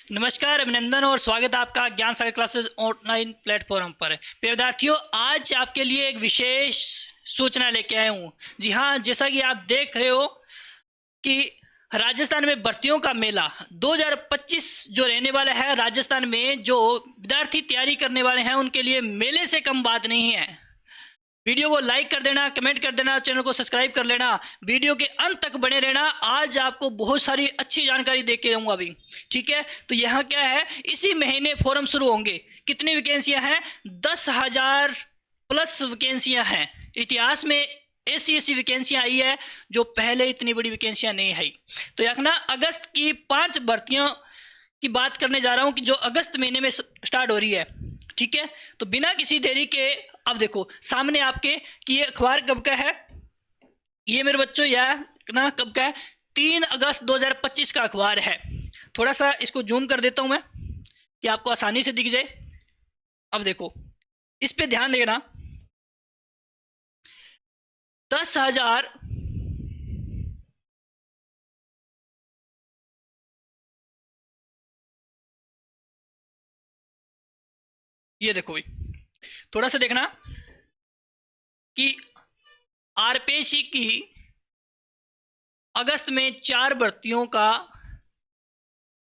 नमस्कार, अभिनंदन और स्वागत है आपका ज्ञान सागर क्लासेस ऑनलाइन प्लेटफॉर्म पर। प्रिय विद्यार्थियों, आज आपके लिए एक विशेष सूचना लेके आया हूँ। जी हाँ, जैसा कि आप देख रहे हो कि राजस्थान में भर्तियों का मेला 2025 जो रहने वाला है, राजस्थान में जो विद्यार्थी तैयारी करने वाले हैं उनके लिए मेले से कम बात नहीं है। वीडियो को लाइक कर देना, कमेंट कर देना, चैनल को सब्सक्राइब कर लेना, वीडियो के अंत तक बने रहना। आज आपको बहुत सारी अच्छी जानकारी दे के दूंगा अभी, ठीक है। तो यहाँ क्या है, इसी महीने फॉर्म शुरू होंगे। कितनी वैकेंसियां हैं? 10,000 प्लस वैकेंसियां हैं। इतिहास में ऐसी वैकेंसियां आई है जो पहले इतनी बड़ी वैकेंसियां नहीं आई। तो यहाँ ना अगस्त की 5 भर्तियों की बात करने जा रहा हूँ कि जो अगस्त महीने में स्टार्ट हो रही है, ठीक है। तो बिना किसी देरी के अब देखो सामने आपके कि ये अखबार कब का है, ये मेरे बच्चों यह ना कब का है, 3 अगस्त 2025 का अखबार है। थोड़ा सा इसको जूम कर देता हूं मैं कि आपको आसानी से दिख जाए। अब देखो इस पे ध्यान देना। 10,000 ये देखो भाई, थोड़ा सा देखना कि आरपीएससी की अगस्त में 4 भर्तियों का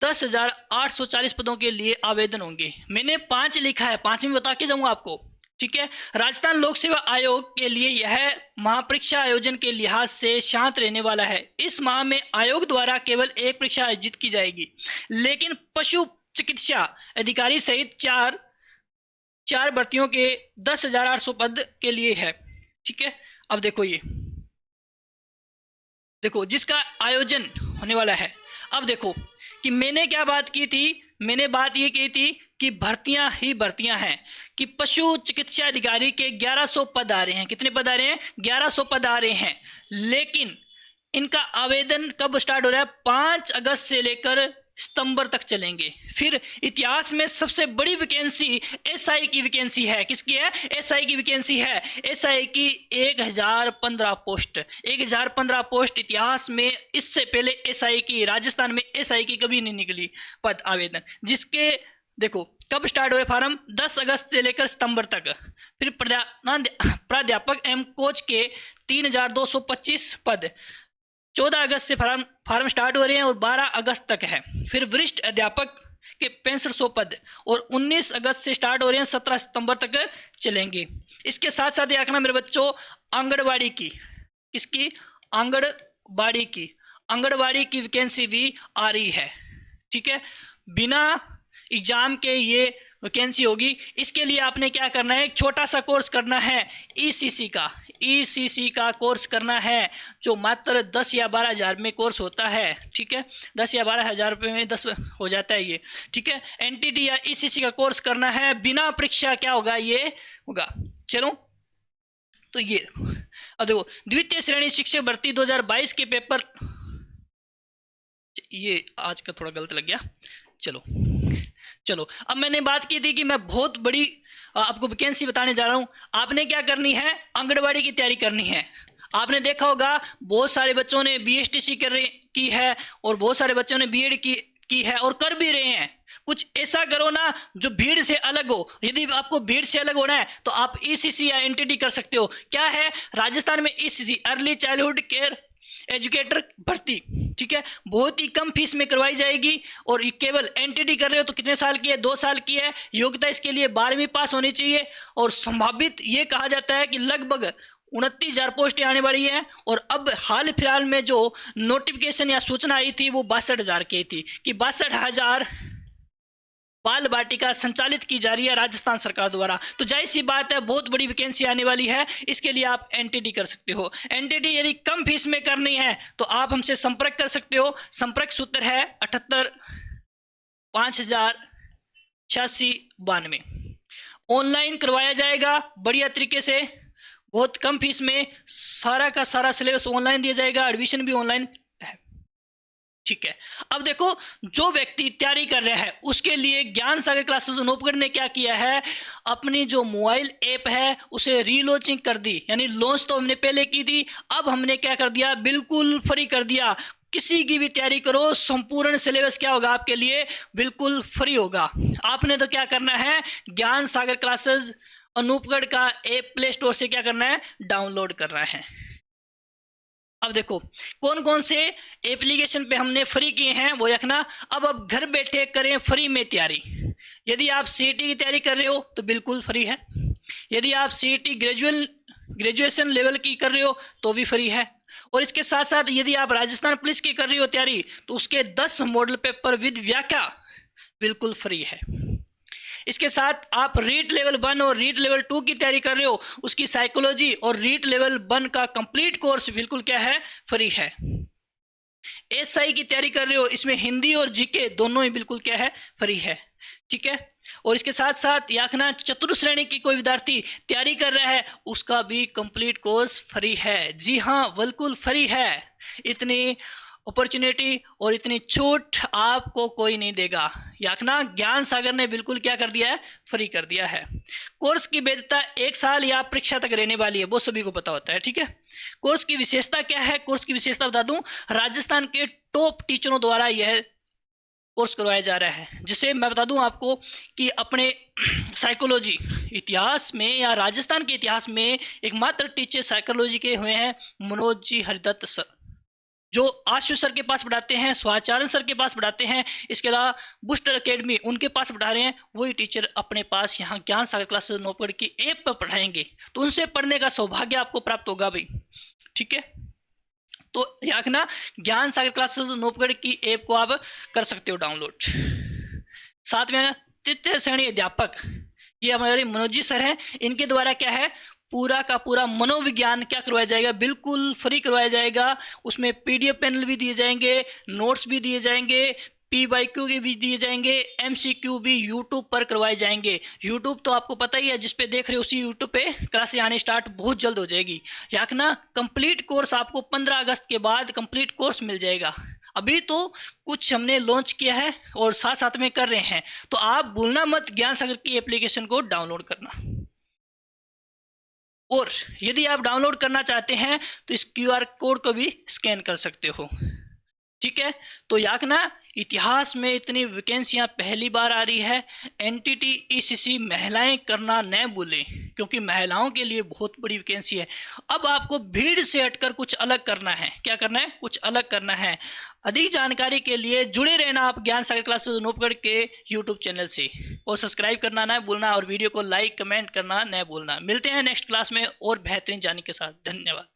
10,840 पदों के लिए आवेदन होंगे। मैंने 5 लिखा है, 5 में बता के जाऊंगा आपको, ठीक है। राजस्थान लोक सेवा आयोग के लिए यह महापरीक्षा आयोजन के लिहाज से शांत रहने वाला है। इस माह में आयोग द्वारा केवल एक परीक्षा आयोजित की जाएगी, लेकिन पशु चिकित्सा अधिकारी सहित चार भर्तियों के 10,800 पद के लिए है, ठीक है। अब देखो ये देखो जिसका आयोजन होने वाला है। अब देखो कि मैंने क्या बात की थी, मैंने बात ये की थी कि भर्तियां ही भर्तियां हैं कि पशु चिकित्सा अधिकारी के 1100 पद आ रहे हैं। कितने पद आ रहे हैं? 1100 पद आ रहे हैं। लेकिन इनका आवेदन कब स्टार्ट हो रहा है? 5 अगस्त से लेकर सितंबर तक चलेंगे। फिर इतिहास में सबसे बड़ी वैकेंसी एसआई की वैकेंसी है। किसकी है? एसआई की वैकेंसी है। एसआई की 1015 पोस्ट, 1015 पोस्ट इतिहास में इससे पहले एसआई की, राजस्थान में एसआई की कभी नहीं निकली पद आवेदन। जिसके देखो कब स्टार्ट हुए फॉर्म? 10 अगस्त से लेकर सितंबर तक। फिर प्राध्यापक एवं कोच के 3,225 पद 14 अगस्त से फार्म स्टार्ट हो रहे हैं और 12 अगस्त तक है। फिर वरिष्ठ अध्यापक के 6500 पद और 19 अगस्त से स्टार्ट हो रहे हैं, 17 सितंबर तक चलेंगे। इसके साथ साथ देखना मेरे बच्चों, आंगनबाड़ी की, किसकी? आंगनबाड़ी की वैकेंसी भी आ रही है, ठीक है। बिना एग्जाम के ये वैकेंसी होगी। इसके लिए आपने क्या करना है? एक छोटा सा कोर्स करना है, ईसीसी का कोर्स करना है, जो मात्र 10 या 12 हज़ार में कोर्स होता है, ठीक है। 10 या 12 हज़ार रुपये में 10 हो जाता है ये, ठीक है। एनटीटी या ईसीसी का कोर्स करना है, बिना परीक्षा क्या होगा? ये होगा। चलो तो ये अब देखो, द्वितीय श्रेणी शिक्षक भर्ती 2022 के पेपर, ये आज का थोड़ा गलत लग गया। चलो अब मैंने बात की थी कि मैं बहुत बड़ी आपको वैकेंसी बताने जा रहा हूं। आपने क्या करनी है? आंगनबाड़ी की तैयारी करनी है। आपने देखा होगा बहुत सारे बच्चों ने बीएसटीसी की है और बहुत सारे बच्चों ने बीएड की है और कर भी रहे हैं। कुछ ऐसा करो ना जो भीड़ से अलग हो। यदि आपको भीड़ से अलग होना है तो आप ईसीसी या एनटीटी कर सकते हो। क्या है? राजस्थान में ECC, early childhood care educator भर्ती, ठीक है, बहुत ही कम फीस में करवाई जाएगी। और केवल एनटीटी कर रहे हो तो कितने साल की है? 2 साल की है। योग्यता इसके लिए 12वीं पास होनी चाहिए। और संभावित ये कहा जाता है कि लगभग 29,000 पोस्टें आने वाली हैं। और अब हाल फिलहाल में जो नोटिफिकेशन या सूचना आई थी वो 62,000 की थी कि 62,000 बाल बाटिका संचालित की जा रही है राजस्थान सरकार द्वारा। तो जाहिर सी बात है बहुत बड़ी वैकेंसी आने वाली है। इसके लिए आप एनटीटी कर सकते हो। एनटीटी यदि कम फीस में करनी है तो आप हमसे संपर्क कर सकते हो। संपर्क सूत्र है 78 508692। ऑनलाइन करवाया जाएगा बढ़िया तरीके से, बहुत कम फीस में सारा का सारा सिलेबस ऑनलाइन दिया जाएगा, एडमिशन भी ऑनलाइन है, ठीक है। अब देखो जो व्यक्ति तैयारी कर रहा है उसके लिए ज्ञान सागर क्लासेस अनूपगढ़ ने क्या किया है, अपनी जो मोबाइल ऐप है उसे रीलॉन्चिंग कर दी। यानी लॉन्च तो हमने पहले की थी, अब हमने क्या कर दिया? बिल्कुल फ्री कर दिया। किसी की भी तैयारी करो, संपूर्ण सिलेबस क्या होगा आपके लिए, बिल्कुल फ्री होगा। आपने तो क्या करना है, ज्ञान सागर क्लासेस अनूपगढ़ का ऐप प्ले स्टोर से क्या करना है, डाउनलोड करना है। अब देखो कौन कौन से एप्लीकेशन पे हमने फ्री किए हैं वो देखना। अब घर बैठे करें फ्री में तैयारी। यदि आप सीईटी की तैयारी कर रहे हो तो बिल्कुल फ्री है। यदि आप सीईटी ग्रेजुएशन लेवल की कर रहे हो तो भी फ्री है। और इसके साथ साथ यदि आप राजस्थान पुलिस की कर रही हो तैयारी तो उसके 10 मॉडल पेपर विद व्याख्या बिल्कुल फ्री है। इसके साथ आप रीट लेवल 1 और रीट लेवल 2 की तैयारी कर रहे हो, उसकी साइकोलॉजी और रीट लेवल 1 का कंप्लीट कोर्स बिल्कुल क्या है, फ्री है। एसआई की तैयारी कर रहे हो, इसमें हिंदी और जीके दोनों ही बिल्कुल क्या है, फ्री है। ठीक है। और इसके साथ साथ याखना चतुर्श्रेणी की कोई विद्यार्थी तैयारी कर रहा है उसका भी कंप्लीट कोर्स फ्री है। जी हाँ, बिल्कुल फ्री है। इतनी अपॉर्चुनिटी और इतनी छूट आपको कोई नहीं देगा। याकना ज्ञान सागर ने बिल्कुल क्या कर दिया है, फ्री कर दिया है। कोर्स की वैधता 1 साल या परीक्षा तक रहने वाली है, वो सभी को पता होता है। ठीक है। कोर्स की विशेषता क्या है, कोर्स की विशेषता बता दूं, राजस्थान के टॉप टीचरों द्वारा यह कोर्स करवाया जा रहा है। जिसे मैं बता दूं आपको कि अपने साइकोलॉजी इतिहास में या राजस्थान के इतिहास में एकमात्र टीचर साइकोलॉजी के हुए हैं मनोज जी हरिदत्त सर, जो आशु सर के पास पढ़ाते हैं, स्वाचारण सर के पास पढ़ाते हैं। इसके अलावा बूस्टर एकेडमी उनके पास पढ़ा रहे हैं, वही टीचर अपने पास यहाँ ज्ञान सागर क्लासेस नौपगढ़ की ऐप पर पढ़ाएंगे। तो उनसे पढ़ने का सौभाग्य आपको प्राप्त होगा भाई। ठीक है। तो याकना ज्ञान सागर क्लासेस नौपगढ़ की ऐप को आप कर सकते हो डाउनलोड। साथ में तृतीय श्रेणी अध्यापक ये हमारे मनोज जी सर हैं, इनके द्वारा क्या है, पूरा का पूरा मनोविज्ञान क्या करवाया जाएगा, बिल्कुल फ्री करवाया जाएगा। उसमें पीडीएफ पैनल भी दिए जाएंगे, नोट्स भी दिए जाएंगे, पीवाईक्यू के भी दिए जाएंगे, एमसीक्यू भी यूट्यूब पर करवाए जाएंगे। यूट्यूब तो आपको पता ही है, जिस पे देख रहे हो उसी यूट्यूब पे क्लासें आने स्टार्ट बहुत जल्द हो जाएगी। याकना कंप्लीट कोर्स आपको 15 अगस्त के बाद कंप्लीट कोर्स मिल जाएगा। अभी तो कुछ हमने लॉन्च किया है और साथ साथ में कर रहे हैं, तो आप भूलना मत ज्ञान सागर की एप्लीकेशन को डाउनलोड करना। और यदि आप डाउनलोड करना चाहते हैं तो इस क्यूआर कोड को भी स्कैन कर सकते हो। ठीक है। तो याकना इतिहास में इतनी वैकेंसियां पहली बार आ रही है। एनटीटी ईसीसी महिलाएं करना न भूलें, क्योंकि महिलाओं के लिए बहुत बड़ी वैकेंसी है। अब आपको भीड़ से हटकर कुछ अलग करना है। क्या करना है, कुछ अलग करना है। अधिक जानकारी के लिए जुड़े रहना आप ज्ञान सागर क्लासेस नौपगढ़ के यूट्यूब चैनल से, और सब्सक्राइब करना न भूलना और वीडियो को लाइक कमेंट करना न भूलना। मिलते हैं नेक्स्ट क्लास में और बेहतरीन जानकारी के साथ। धन्यवाद।